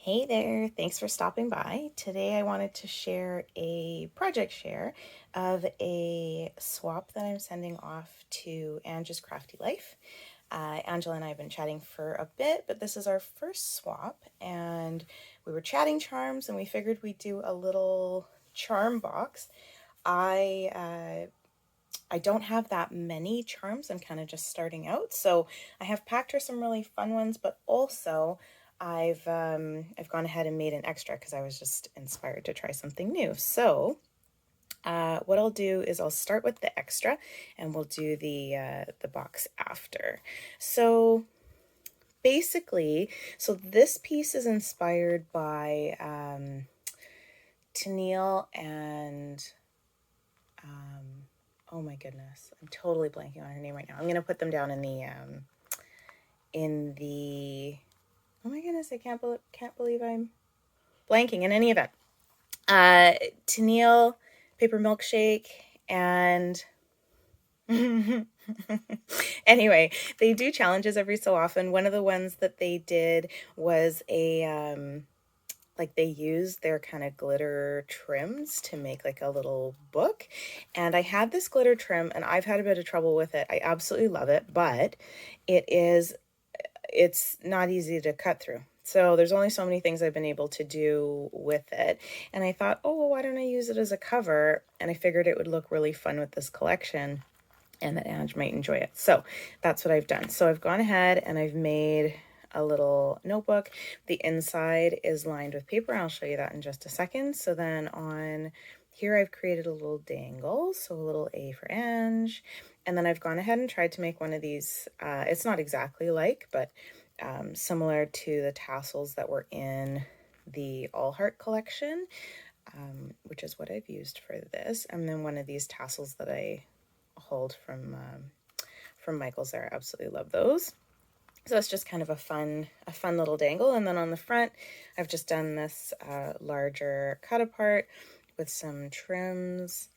Hey there, thanks for stopping by. Today I wanted to share a project share of a swap that I'm sending off to Angie's Crafty Life. Angela and I have been chatting for a bit, but this is our first swap, and we were chatting charms and we figured we'd do a little charm box. I don't have that many charms. I'm kind of just starting out, so I have packed her some really fun ones, but also I've gone ahead and made an extra because I was just inspired to try something new. So what I'll do is I'll start with the extra, and we'll do the box after. So basically, so this piece is inspired by Tennille and oh my goodness, I'm totally blanking on her name right now. I'm gonna put them down in the oh my goodness, I can't believe I'm blanking. In any event, Tennille, Paper Milkshake, and anyway, they do challenges every so often. One of the ones that they did was a like they used their kind of glitter trims to make like a little book. And I had this glitter trim and I've had a bit of trouble with it. I absolutely love it, but it's not easy to cut through. So there's only so many things I've been able to do with it. And I thought, oh, well, why don't I use it as a cover? And I figured it would look really fun with this collection and that Ange might enjoy it. So that's what I've done. So I've gone ahead and I've made a little notebook. The inside is lined with paper. I'll show you that in just a second. So then on here, I've created a little dangle. So a little A for Ange. And then I've gone ahead and tried to make one of these. It's not exactly like, but similar to the tassels that were in the All Heart collection, which is what I've used for this. And then one of these tassels that I hold from Michael's there. I absolutely love those. So it's just kind of a fun little dangle. And then on the front, I've just done this larger cut apart with some trims,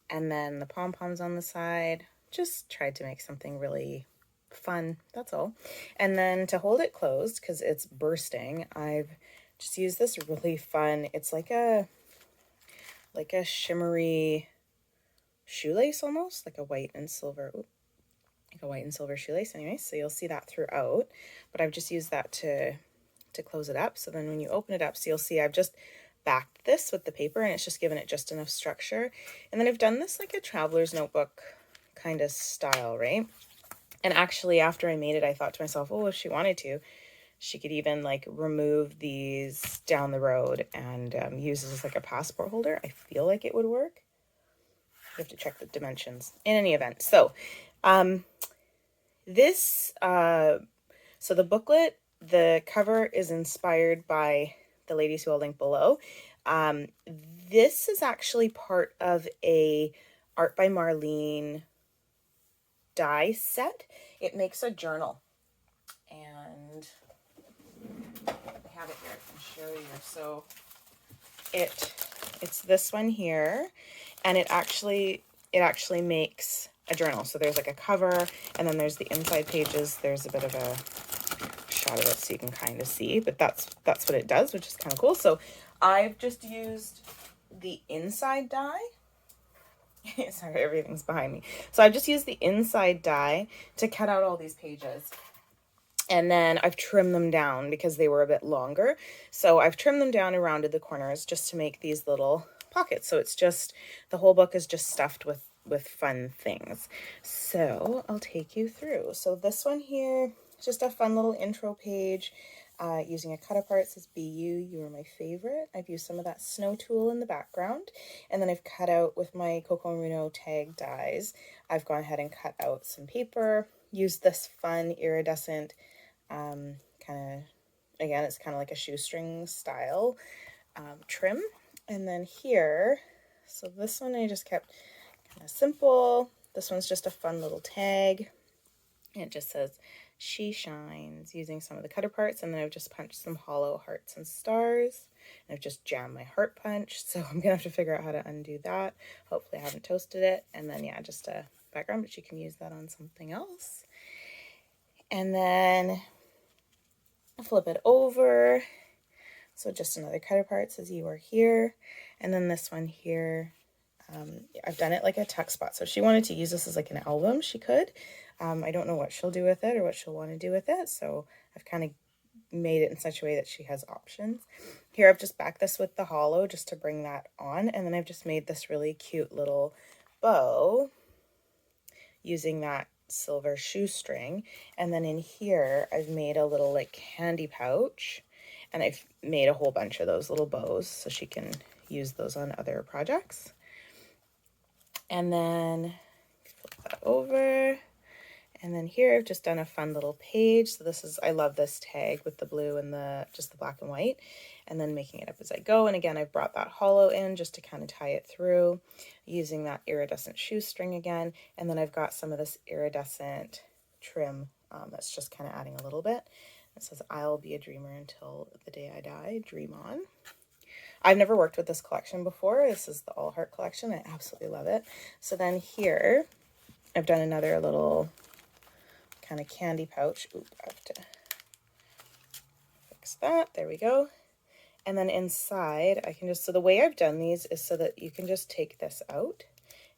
and then the pom-poms on the side. Just tried to make something really fun, that's all. And then to hold it closed, because it's bursting, I've just used this really fun, it's like a shimmery shoelace almost, like a white and silver shoelace anyway, so you'll see that throughout, but I've just used that to close it up. So then when you open it up, so you'll see I've just backed this with the paper and it's just given it just enough structure. And then I've done this like a traveler's notebook kind of style, right? And actually after I made it, I thought to myself, oh, if she wanted to, she could even like remove these down the road and use this as like a passport holder. I feel like it would work. You have to check the dimensions in any event. So this so the booklet, the cover is inspired by the ladies who I'll link below. This is actually part of a Art by Marlene die set. It makes a journal, and I have it here, I can show you. So it's this one here, and it actually makes a journal. So there's like a cover, and then there's the inside pages. There's a bit of a shot of it so you can kind of see, but that's what it does, which is kind of cool. So I've just used the inside die. Sorry, everything's behind me. So I've just used the inside die to cut out all these pages. And then I've trimmed them down because they were a bit longer. So I've trimmed them down and rounded the corners just to make these little pockets. So it's just, the whole book is just stuffed with fun things. So I'll take you through. So this one here, just a fun little intro page. Using a cut apart, it says, "Be you, you are my favorite." I've used some of that snow tulle in the background. And then I've cut out with my Coco Merino tag dies. I've gone ahead and cut out some paper, used this fun iridescent kind of, again, it's kind of like a shoestring style trim. And then here, so this one I just kept kind of simple. This one's just a fun little tag. And it just says, "She shines," using some of the cutter parts. And then I've just punched some hollow hearts and stars. And I've just jammed my heart punch. So I'm gonna have to figure out how to undo that. Hopefully I haven't toasted it. And then, yeah, just a background, but you can use that on something else. And then I'll flip it over. So just another cut apart says you are here. And then this one here, I've done it like a tuck spot. So if she wanted to use this as like an album, she could. I don't know what she'll do with it or what she'll want to do with it. So I've kind of made it in such a way that she has options. Here I've just backed this with the hollow just to bring that on. And then I've just made this really cute little bow using that silver shoestring. And then in here I've made a little like candy pouch, and I've made a whole bunch of those little bows so she can use those on other projects. And then flip that over. And then here I've just done a fun little page. So this is, I love this tag with the blue and just the black and white, and then making it up as I go. And again, I've brought that hollow in just to kind of tie it through using that iridescent shoestring again. And then I've got some of this iridescent trim that's just kind of adding a little bit. It says, I'll be a dreamer until the day I die, dream on. I've never worked with this collection before. This is the All Heart collection. I absolutely love it. So then here I've done another little kind of candy pouch. Oop, I have to fix that. There we go. And then inside I can just, so the way I've done these is so that you can just take this out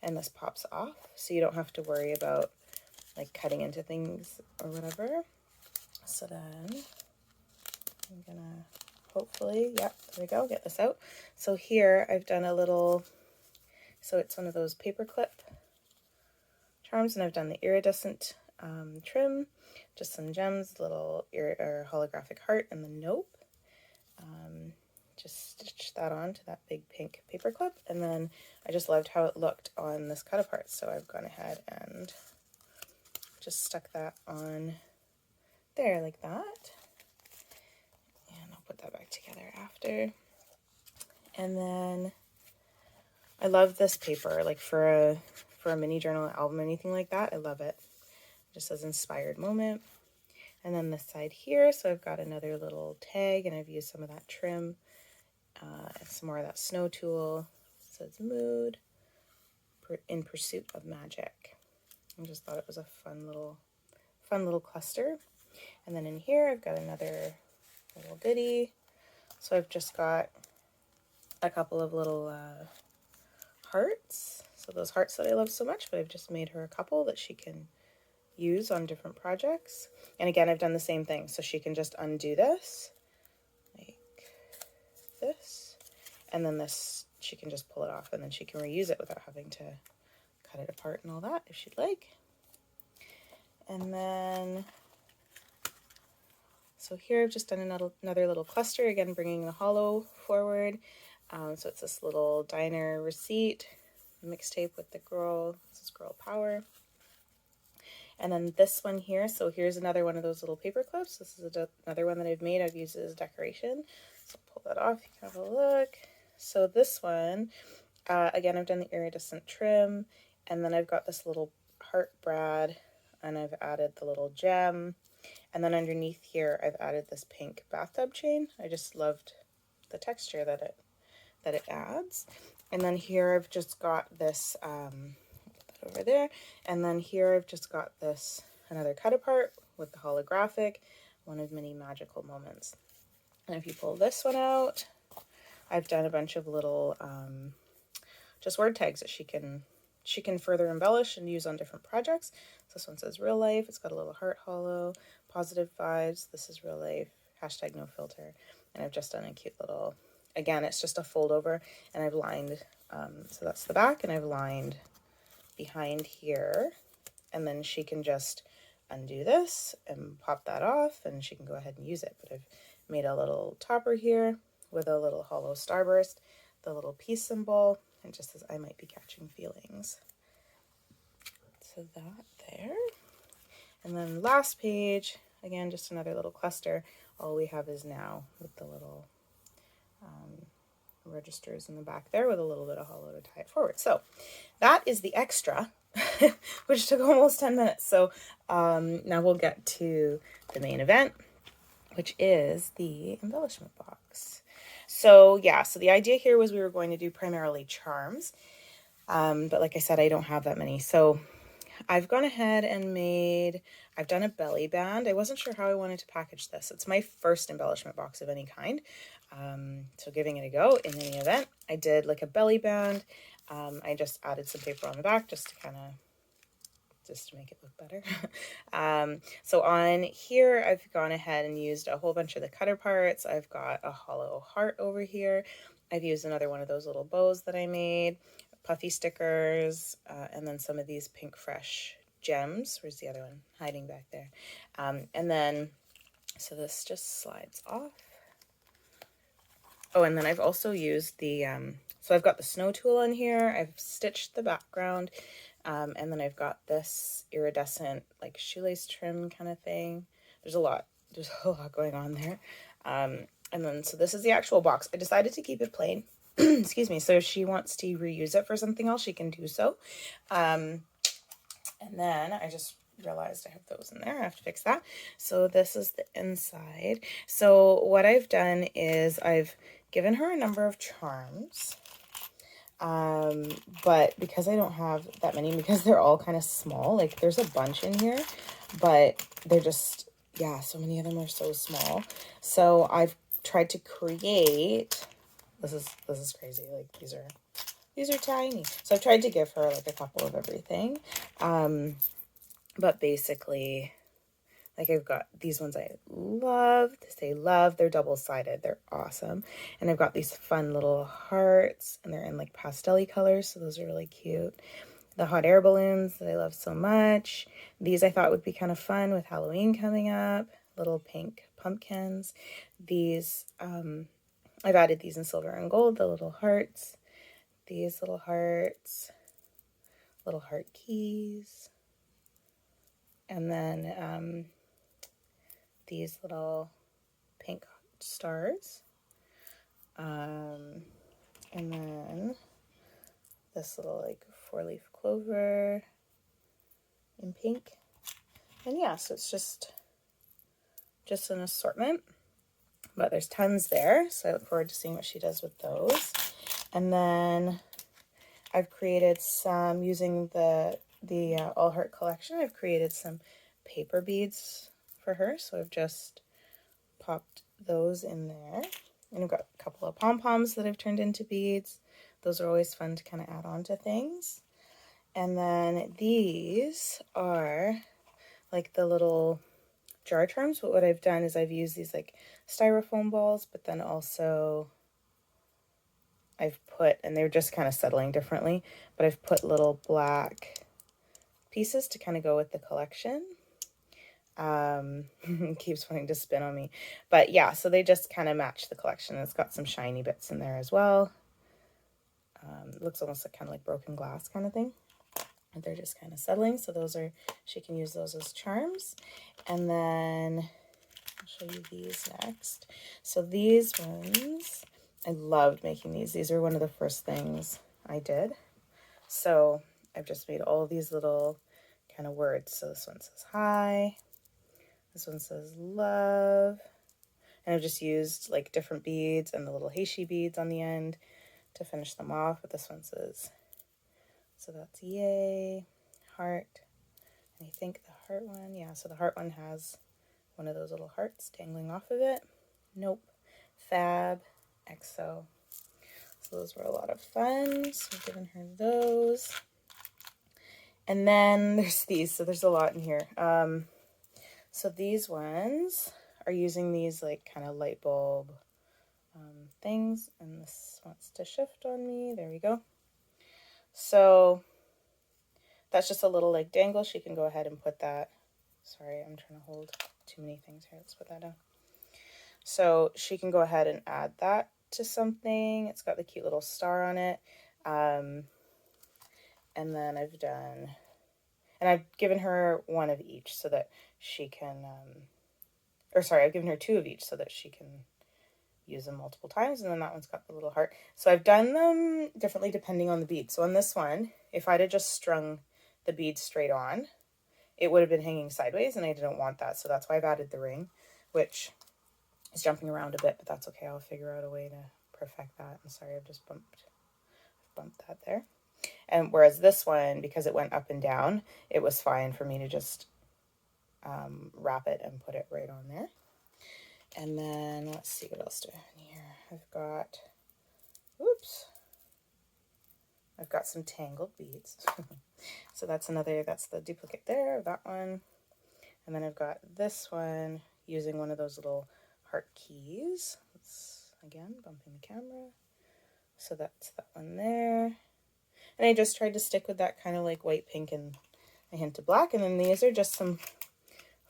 and this pops off. So you don't have to worry about like cutting into things or whatever. So then I'm gonna hopefully, yep, there we go, get this out. So here I've done a little, so it's one of those paper clip charms, and I've done the iridescent trim, just some gems, little holographic heart, and the nope. Just stitched that on to that big pink paper clip, and then I just loved how it looked on this cut apart, so I've gone ahead and just stuck that on there like that, and I'll put that back together after. And then I love this paper, like for a mini journal album, anything like that. I love it. It just says inspired moment. And then this side here, so I've got another little tag, and I've used some of that trim, some more of that snow tulle. It says mood in pursuit of magic. I just thought it was a fun little cluster. And then in here I've got another little goodie. So I've just got a couple of little hearts. So those hearts that I love so much, but I've just made her a couple that she can use on different projects. And again, I've done the same thing, so she can just undo this like this, and then this, she can just pull it off, and then she can reuse it without having to cut it apart and all that if she'd like. And then so here I've just done another little cluster, again bringing the hollow forward. So it's this little diner receipt mixtape with the girl, this is Girl Power. And then this one here, so here's another one of those little paper clips. This is another one that I've made. I've used it as decoration. So pull that off, you can have a look. So this one, again, I've done the iridescent trim, and then I've got this little heart brad, and I've added the little gem. And then underneath here, I've added this pink bathtub chain. I just loved the texture that it adds. And then here I've just got this, over there, and then here I've just got this another cut apart with the holographic, one of many magical moments. And if you pull this one out, I've done a bunch of little just word tags that she can further embellish and use on different projects. So this one says real life, it's got a little heart hollow, positive vibes, this is real life, hashtag no filter. And I've just done a cute little, again, it's just a fold over, and I've lined, so that's the back, and I've lined behind here, and then she can just undo this and pop that off, and she can go ahead and use it. But I've made a little topper here with a little hollow starburst, the little peace symbol, and just says I might be catching feelings. So that there. And then last page, again, just another little cluster. All we have is now with the little registers in the back there with a little bit of hollow to tie it forward. So that is the extra, which took almost 10 minutes. So now we'll get to the main event, which is the embellishment box. So yeah, so the idea here was we were going to do primarily charms, but like I said, I don't have that many. So I've gone ahead and I've done a belly band. I wasn't sure how I wanted to package this. It's my first embellishment box of any kind. So giving it a go in any event. I did like a belly band. I just added some paper on the back just to make it look better. So on here, I've gone ahead and used a whole bunch of the cutter parts. I've got a hollow heart over here. I've used another one of those little bows that I made, puffy stickers, and then some of these Pink Fresh gems. Where's the other one? Hiding back there. And then, so this just slides off. Oh, and then I've also used the, so I've got the snow tool on here. I've stitched the background. And then I've got this iridescent like shoelace trim kind of thing. There's a lot going on there. And then, so this is the actual box. I decided to keep it plain. Excuse me. So if she wants to reuse it for something else, she can do so. And then I just realized I have those in there. I have to fix that. So this is the inside. So what I've done is I've given her a number of charms. But because I don't have that many, because they're all kind of small, like there's a bunch in here, but they're just, yeah, so many of them are so small. So I've tried to create, this is crazy. Like these are tiny. So I've tried to give her like a couple of everything. But basically, like I've got these ones I love, they're double-sided, they're awesome. And I've got these fun little hearts, and they're in like pastel-y colors, so those are really cute. The hot air balloons that I love so much. These I thought would be kind of fun with Halloween coming up, little pink pumpkins. These, I've added these in silver and gold, the little hearts, these little hearts, little heart keys, and then, these little pink stars, and then this little like 4-leaf clover in pink. And yeah, so it's just an assortment, but there's tons there, so I look forward to seeing what she does with those. And then I've created some, using the All Heart collection, I've created some paper beads for her, so I've just popped those in there. And I've got a couple of pom-poms that I've turned into beads. Those are always fun to kind of add on to things. And then these are like the little jar charms, but what I've done is I've used these like styrofoam balls, but then also I've put, and they're just kind of settling differently, but I've put little black pieces to kind of go with the collection. Keeps wanting to spin on me, but yeah, so they just kind of match the collection. It's got some shiny bits in there as well. It looks almost like kind of like broken glass kind of thing, and they're just kind of settling. So those are, she can use those as charms. And then I'll show you these next. So these ones, I loved making these. These are one of the first things I did. So I've just made all of these little kind of words. So this one says hi. This one says love. And I've just used like different beads and the little heishi beads on the end to finish them off. But this one says, so that's yay, heart. And I think the heart one, yeah, so the heart one has one of those little hearts dangling off of it. Nope. Fab, XO. So those were a lot of fun. So I've given her those. And then there's these. So there's a lot in here. So these ones are using these like kind of light bulb things. And this wants to shift on me. There we go. So that's just a little like dangle. She can go ahead and put that. Sorry, I'm trying to hold too many things here. Let's put that down. So she can go ahead and add that to something. It's got the cute little star on it. And then I've done, and I've given her one of each so that she can, or sorry, I've given her two of each so that she can use them multiple times. And then that one's got the little heart. So I've done them differently depending on the bead. So on this one, if I'd have just strung the bead straight on, it would have been hanging sideways, and I didn't want that. So that's why I've added the ring, which is jumping around a bit, but that's okay. I'll figure out a way to perfect that. I'm sorry, I've just bumped that there. And whereas this one, because it went up and down, it was fine for me to just wrap it and put it right on there. And then let's see, what else do I have in here? I've got some tangled beads. So that's the duplicate there of that one. And then I've got this one using one of those little heart keys. It's, again, bumping the camera. So that's that one there. And I just tried to stick with that kind of like white, pink, and a hint of black. And then these are just some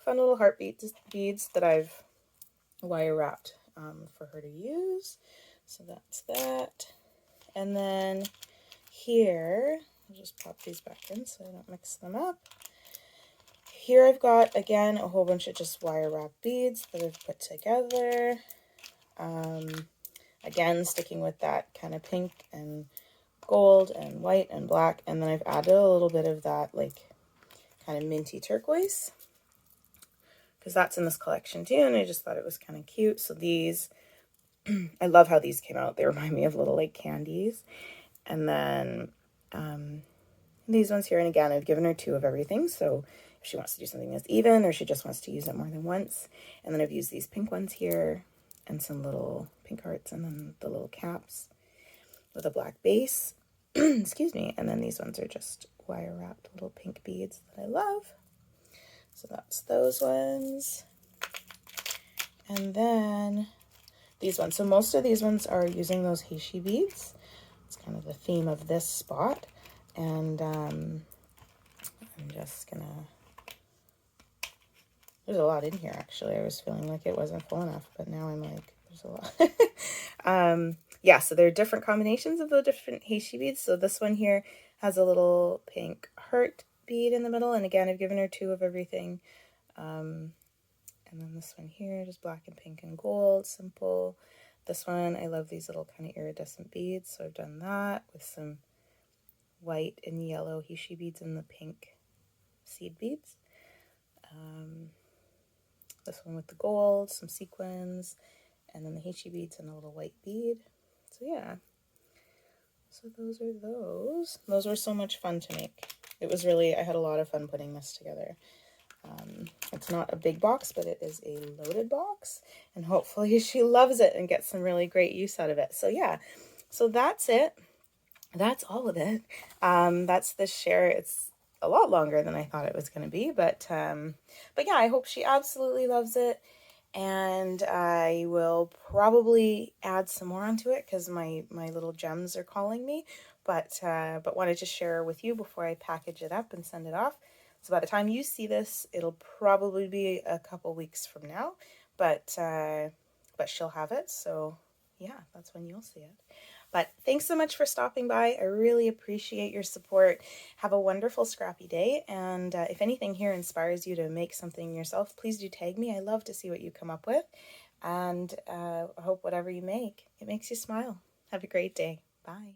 fun little heart beads that I've wire wrapped for her to use. So that's that. And then here, I'll just pop these back in so I don't mix them up. Here I've got, again, a whole bunch of just wire wrap beads that I've put together. Again, sticking with that kind of pink and gold and white and black. And then I've added a little bit of that like kind of minty turquoise, because that's in this collection too. And I just thought it was kind of cute. So these, I love how these came out. They remind me of little like candies. And then these ones here, and again, I've given her 2 of everything. So if she wants to do something that's even, or she just wants to use it more than once. And then I've used these pink ones here and some little pink hearts, and then the little caps with a black base. Excuse me. And then these ones are just wire wrapped little pink beads that I love. So that's those ones. And then these ones. So most of these ones are using those Heishi beads. It's kind of the theme of this spot. And I'm just gonna, there's a lot in here actually. I was feeling like it wasn't full enough, but now I'm like, there's a lot. Yeah, so there are different combinations of the different Heishi beads. So this one here has a little pink heart bead in the middle. And again, I've given her 2 of everything. And then this one here, just black and pink and gold, simple. This one, I love these little kind of iridescent beads. So I've done that with some white and yellow Heishi beads and the pink seed beads. This one with the gold, some sequins, and then the Heishi beads and a little white bead. So yeah, so those are those. Those were so much fun to make. It was really, I had a lot of fun putting this together. It's not a big box, but it is a loaded box, and hopefully she loves it and gets some really great use out of it. So yeah, so that's it. That's all of it. That's the share. It's a lot longer than I thought it was going to be, but yeah, I hope she absolutely loves it. And I will probably add some more onto it because my little gems are calling me, but wanted to share with you before I package it up and send it off. So by the time you see this, it'll probably be a couple weeks from now, but she'll have it. So yeah, that's when you'll see it. But thanks so much for stopping by. I really appreciate your support. Have a wonderful scrappy day. And if anything here inspires you to make something yourself, please do tag me. I love to see what you come up with. And I hope whatever you make, it makes you smile. Have a great day. Bye.